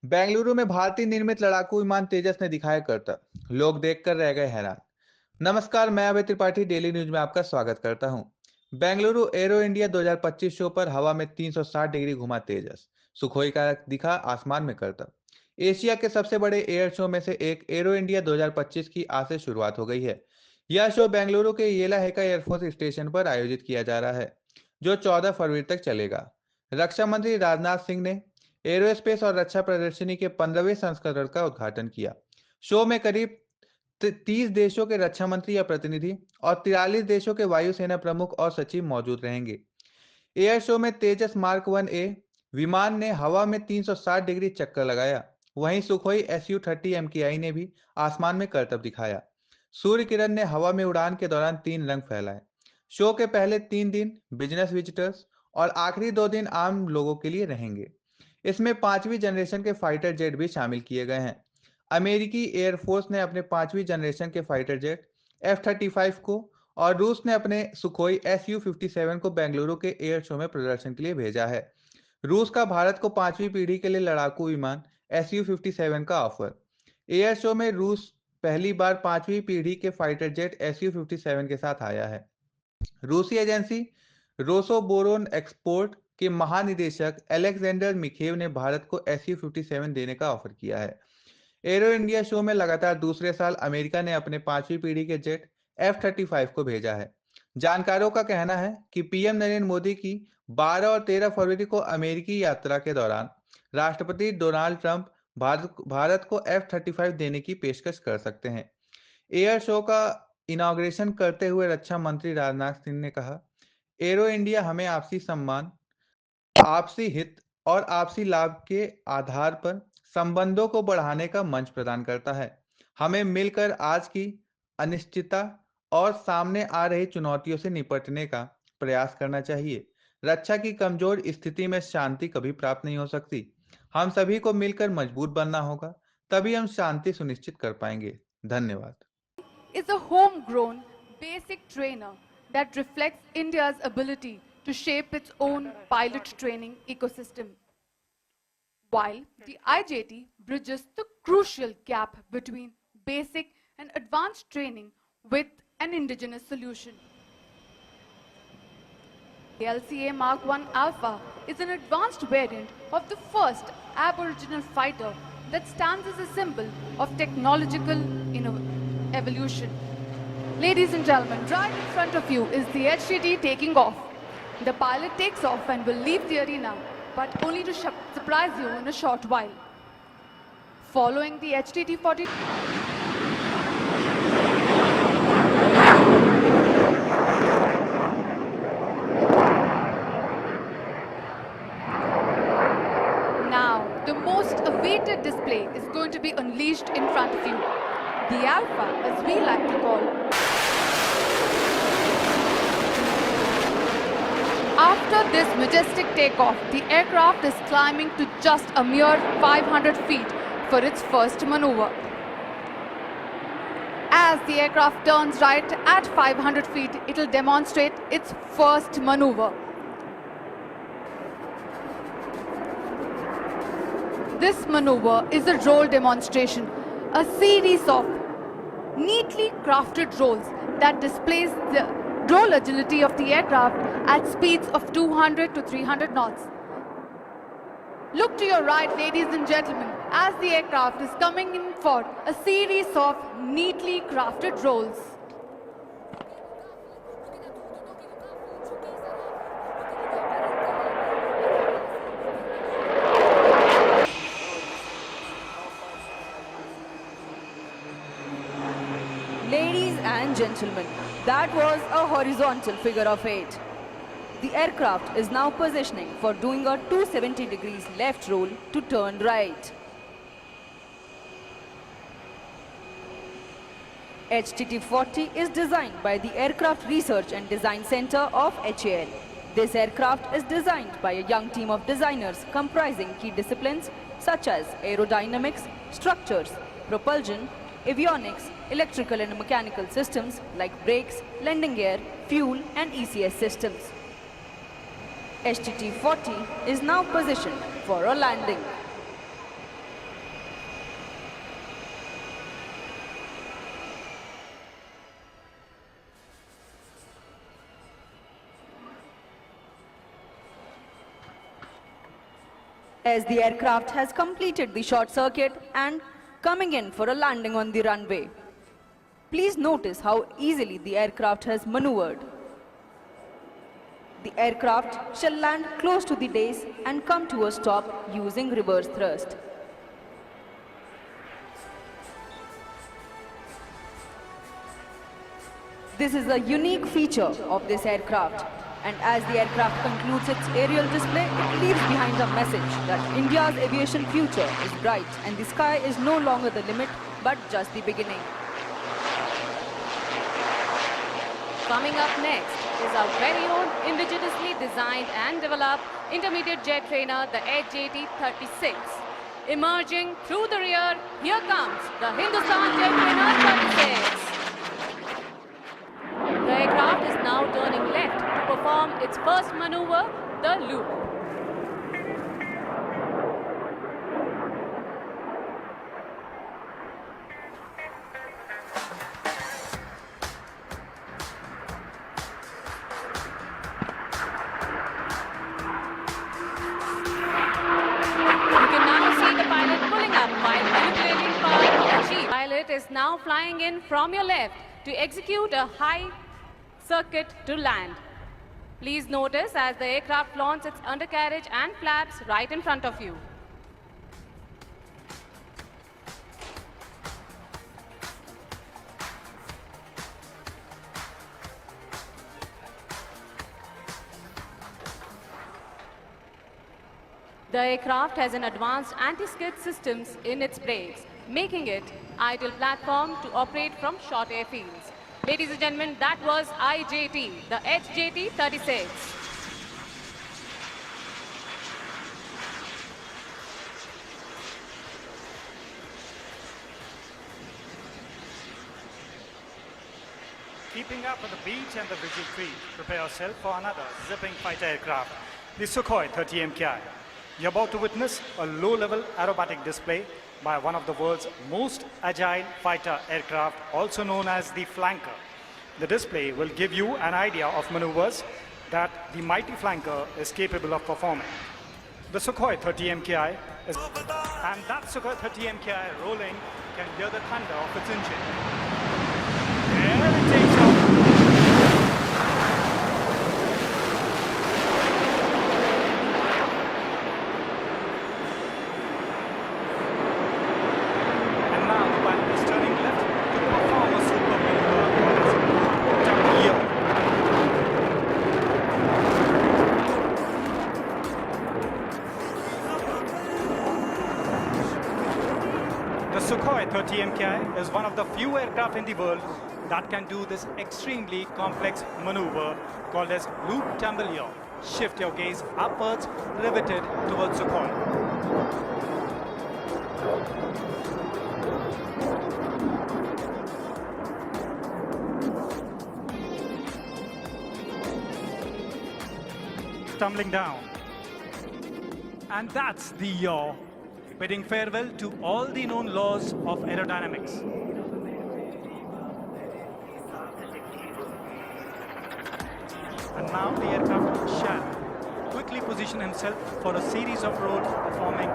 बेंगलुरु में भारतीय निर्मित लड़ाकू विमान तेजस ने दिखाया करतब, लोग देखकर रह गए हैरान। नमस्कार, मैं अभय त्रिपाठी डेली न्यूज में आपका स्वागत करता हूं। बेंगलुरु एरो इंडिया 2025 शो पर हवा में 360 डिग्री घुमा तेजस, सुखोई का दिखा आसमान में करतब। एशिया के सबसे बड़े एयर शो में से एक एरो इंडिया 2025 की आज से शुरुआत हो गई है। यह शो बेंगलुरु के येलाहेका एयरफोर्स स्टेशन पर आयोजित किया जा रहा है, जो 14 फरवरी तक चलेगा। रक्षा मंत्री राजनाथ सिंह ने एरोस्पेस और रक्षा प्रदर्शनी के 15वें संस्करण का उद्घाटन किया। शो में करीब 30 देशों के रक्षा मंत्री या प्रतिनिधि और 43 देशों के वायुसेना प्रमुख और सचिव मौजूद रहेंगे। एयर शो में तेजस मार्क 1A विमान ने हवा में 360 डिग्री चक्कर लगाया। वहीं सुखोई Su-30 MKI ने भी आसमान में करतब दिखाया। सूर्य किरण ने हवा में उड़ान के दौरान 3 रंग फैलाए। शो के पहले 3 दिन बिजनेस विजिटर्स और आखिरी 2 दिन आम लोगों के लिए रहेंगे। इसमें 5वीं जनरेशन के फाइटर जेट भी शामिल किए गए हैं। अमेरिकी एयरफोर्स ने अपने 5वीं जनरेशन के फाइटर जेट F-35 को और रूस ने अपने सुखोई Su-57 को बेंगलुरु के एयर शो में प्रदर्शन के लिए भेजा है। रूस का भारत को 5वीं पीढ़ी के लिए लड़ाकू विमान Su-57 का ऑफर। एयर शो में रूस पहली बार 5वीं पीढ़ी के फाइटर जेट Su-57 के साथ आया है। रूसी एजेंसी रोसोबोरोन एक्सपोर्ट के महानिदेशक अलेक्जेंडर मिखेव ने भारत को Su-57 देने का ऑफर किया है। एरो इंडिया शो में लगातार दूसरे साल अमेरिका ने अपने 5वीं पीढ़ी के जेट F-35 को भेजा है। जानकारों का कहना है कि पीएम नरेंद्र मोदी की 12 और 13 फरवरी को अमेरिकी यात्रा के दौरान राष्ट्रपति डोनाल्ड ट्रंप भारत को F-35 देने की पेशकश कर सकते हैं। एयर शो का इनॉग्रेशन करते हुए रक्षा मंत्री राजनाथ सिंह ने कहा, एरो इंडिया हमें आपसी सम्मान, आपसी हित और आपसी लाभ के आधार पर संबंधों को बढ़ाने का मंच प्रदान करता है। हमें मिलकर आज की अनिश्चितता और सामने आ रही चुनौतियों से निपटने का प्रयास करना चाहिए। रक्षा की कमजोर स्थिति में शांति कभी प्राप्त नहीं हो सकती। हम सभी को मिलकर मजबूत बनना होगा, तभी हम शांति सुनिश्चित कर पाएंगे। धन्यवाद। Is a homegrown basic trainer that reflects India's ability to shape its own pilot training ecosystem. While the IJT bridges the crucial gap between basic and advanced training with an indigenous solution. The LCA Mark 1 Alpha is an advanced variant of the first Aboriginal fighter that stands as a symbol of technological evolution. Ladies and gentlemen, right in front of you is the HTT taking off. The pilot takes off and will leave the arena, but only to surprise you in a short while. Following the HTT-40. Now, the most awaited display is going to be unleashed in front of you. The Alpha, as we like to call. After this majestic takeoff, the aircraft is climbing to just a mere 500 feet for its first maneuver. As the aircraft turns right at 500 feet, it will demonstrate its first maneuver. This maneuver is a roll demonstration, a series of neatly crafted rolls that displays the roll agility of the aircraft at speeds of 200 to 300 knots. Look to your right, ladies and gentlemen, as the aircraft is coming in for a series of neatly crafted rolls. Ladies and gentlemen, that was a horizontal figure of 8. The aircraft is now positioning for doing a 270 degrees left roll to turn right. HTT-40 is designed by the Aircraft Research and Design Center of HAL. This aircraft is designed by a young team of designers comprising key disciplines such as aerodynamics, structures, propulsion, avionics, electrical and mechanical systems like brakes, landing gear, fuel and ECS systems. HTT-40 is now positioned for a landing. as the aircraft has completed the short circuit and coming in for a landing on the runway. Please notice how easily the aircraft has maneuvered. The aircraft shall land close to the base and come to a stop using reverse thrust. This is a unique feature of this aircraft, and as the aircraft concludes its aerial display, it leaves behind a message that India's aviation future is bright and the sky is no longer the limit but just the beginning. Coming up next is our very own indigenously designed and developed intermediate jet trainer, the Edge JT-36. Emerging through the rear, here comes the Hindustan Jet Trainer 36. The aircraft is now turning left to perform its first maneuver, the loop. You can now see the pilot pulling up while manipulating power to achieve. Pilot is now flying in from your left to execute a high circuit to land. Please notice as the aircraft flaunts its undercarriage and flaps right in front of you. The aircraft has an advanced anti-skid systems in its brakes, making it ideal platform to operate from short airfields. Ladies and gentlemen, that was IJT, the Edge JT-36. Keeping up with the beach and the visual treat, prepare yourself for another zipping fighter aircraft, the Sukhoi 30 MKI. You're about to witness a low-level aerobatic display by one of the world's most agile fighter aircraft, also known as the Flanker. The display will give you an idea of maneuvers that the mighty Flanker is capable of performing. The Sukhoi 30 MKI is, and that Sukhoi 30 MKI rolling can hear the thunder of its engine. There it takes off. And now the pilot is turning left to perform a super maneuver called as Tamil. The Sukhoi 30 MKI is one of the few aircraft in the world that can do this extremely complex maneuver called as loop tambouille. Shift your gaze upwards, riveted towards Sukhoi. Tumbling down. And that's the yaw, bidding farewell to all the known laws of aerodynamics. And now the aircraft shall quickly position himself for a series of rolls performing